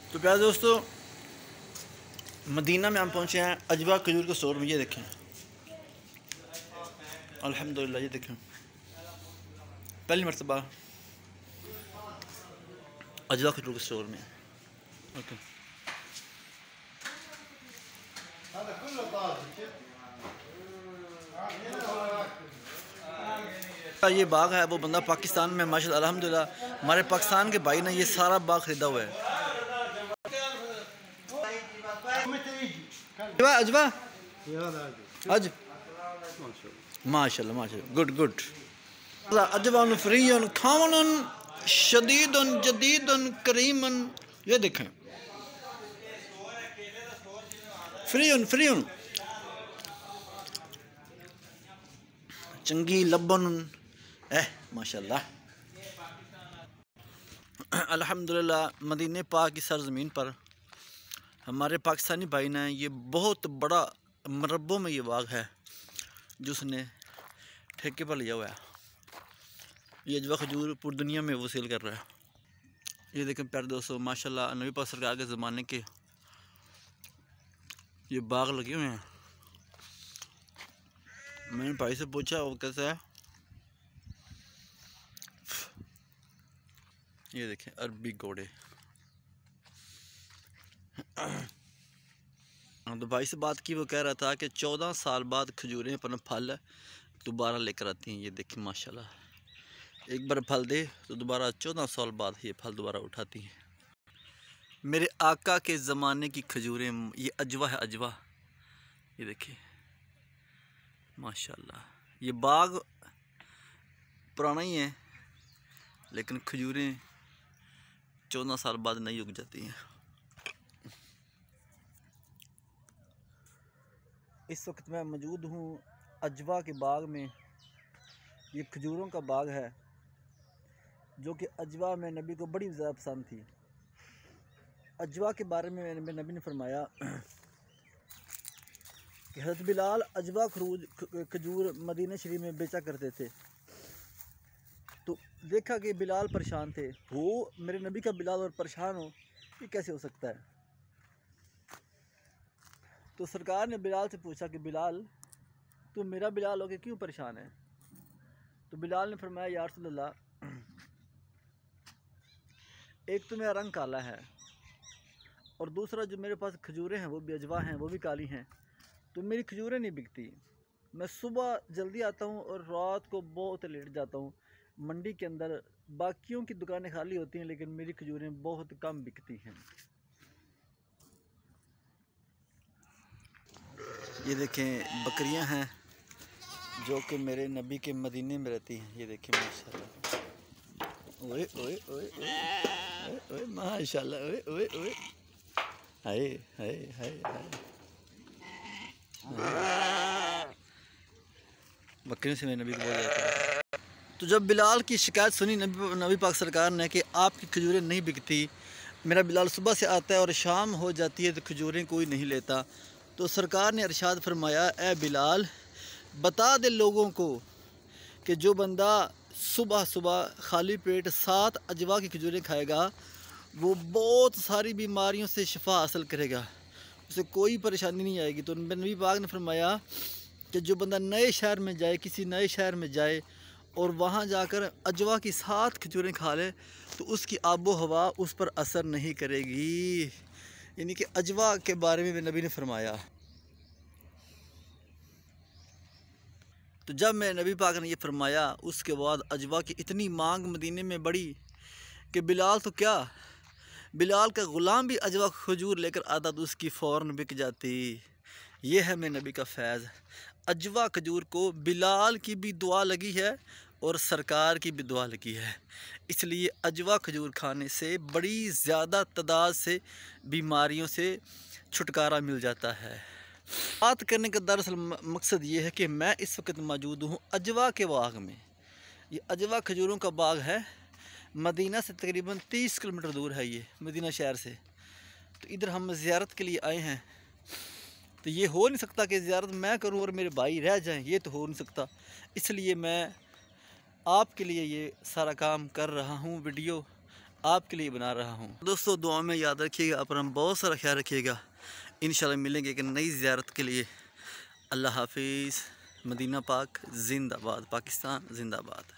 तो प्यारे दोस्तों, मदीना में हम पहुंचे हैं अजवा खजूर के स्टोर में। ये देखें, अल्हम्दुलिल्लाह, ये देखें पहली मरतबा अजवा खजूर के स्टोर में। ओके, ये बाग है, वो बंदा पाकिस्तान में माशाल्लाह अल्हम्दुलिल्लाह हमारे पाकिस्तान के भाई ने ये सारा बाग खरीदा हुआ है। अजवा अज माशाल्लाह माशाल्लाह, गुड गुड। अजवान फ्रीन खावन शदीदन जदीदन करीमन। ये देखें, फ्रीन फ्रीन चंगी लबन माशाल्लाह। अल्हम्दुलिल्लाह मदीने पाक की सरज़मीन पर हमारे पाकिस्तानी भाई ने ये बहुत बड़ा मरब्बों में ये बाग है जो उसने ठेके पर लिया हुआ है। ये अजवा खजूर पूरी दुनिया में वो सेल कर रहा है। ये देखें प्यारे दोस्तों, माशाल्लाह नबी पाक सरकार के ज़माने के ये बाग लगे हुए हैं। मैंने भाई से पूछा वो कैसा है। ये देखें अरबी घोड़े। तो भाई से बात की, वो कह रहा था कि 14 साल बाद खजूरें अपना फल दोबारा लेकर आती हैं। ये देखें माशाल्लाह, एक बार फल दे तो दोबारा 14 साल बाद ये फल दोबारा उठाती हैं। मेरे आका के ज़माने की खजूरें, ये अजवा है, अजवा। ये देखिए माशाल्लाह, ये बाग पुराना ही है लेकिन खजूरें 14 साल बाद नहीं उग जाती हैं। इस वक्त मैं मौजूद हूँ अजवा के बाग में। ये खजूरों का बाग है जो कि अजवा में नबी को बड़ी ज़्यादा पसंद थी। अजवा के बारे में नबी ने फरमाया कि हज़रत बिलाल अजवा खजूर मदीना शरीफ में बेचा करते थे। तो देखा कि बिलाल परेशान थे। हो मेरे नबी का बिलाल और परेशान हो, ये कैसे हो सकता है? तो सरकार ने बिलाल से पूछा कि बिलाल, तू मेरा बिलाल होके क्यों परेशान है? तो बिलाल ने फरमाया, या रसूलल्लाह, एक तो मेरा रंग काला है और दूसरा जो मेरे पास खजूरें हैं वो भी अजवा हैं, वो भी काली हैं, तो मेरी खजूरें नहीं बिकती। मैं सुबह जल्दी आता हूँ और रात को बहुत लेट जाता हूँ मंडी के अंदर। बाकियों की दुकानें खाली होती हैं लेकिन मेरी खजूरें बहुत कम बिकती हैं। ये देखें बकरियां हैं जो कि मेरे नबी के मदीने में रहती हैं। ये देखें माशाल्लाह, ओए ओए ओए ओए ओए माशाल्लाह, ओए ओए ओए, हाय हाय हाय हाय। बकरियों से मेरे नबी को बोल जाता है। तो जब बिलाल की शिकायत सुनी नबी पाक सरकार ने कि आपकी खजूरें नहीं बिकती, मेरा बिलाल सुबह से आता है और शाम हो जाती है तो खजूरें कोई नहीं लेता, तो सरकार ने इरशाद फरमाया, ए बिलाल, बता दे लोगों को कि जो बंदा सुबह सुबह खाली पेट 7 अजवा की खजूरें खाएगा वो बहुत सारी बीमारियों से शिफा हासिल करेगा, उसे कोई परेशानी नहीं आएगी। तो नबी पाक ने फरमाया कि जो बंदा नए शहर में जाए, किसी नए शहर में जाए और वहाँ जाकर अजवा की 7 खजूरें खा ले तो उसकी आबो हवा उस पर असर नहीं करेगी। यानी कि अजवा के बारे में नबी ने फरमाया। तो जब मेरे नबी पाक ने ये फरमाया, उसके बाद अजवा की इतनी मांग मदीने में बढ़ी कि बिलाल तो क्या, बिलाल का ग़ुलाम भी अजवा खजूर लेकर आता तो उसकी फ़ौरन बिक जाती। ये है मेरे नबी का फैज़। अजवा खजूर को बिलाल की भी दुआ लगी है और सरकार की भी दुआ लगी है, इसलिए अजवा खजूर खाने से बड़ी ज़्यादा तादाद से बीमारियों से छुटकारा मिल जाता है। बात करने का दरअसल मकसद ये है कि मैं इस वक्त मौजूद हूँ अजवा के बाग में। ये अजवा खजूरों का बाग है, मदीना से तकरीबन 30 किलोमीटर दूर है ये, मदीना शहर से। तो इधर हम ज़ियारत के लिए आए हैं। तो ये हो नहीं सकता कि ज़ियारत मैं करूं और मेरे भाई रह जाएं, ये तो हो नहीं सकता। इसलिए मैं आपके लिए ये सारा काम कर रहा हूं, वीडियो आपके लिए बना रहा हूँ। दोस्तों दुआ में याद रखिएगा, अपना बहुत सारा ख्याल रखिएगा। इंशाल्लाह मिलेंगे एक नई ज़ियारत के लिए। अल्लाह हाफिज़। मदीना पाक जिंदाबाद, पाकिस्तान जिंदाबाद।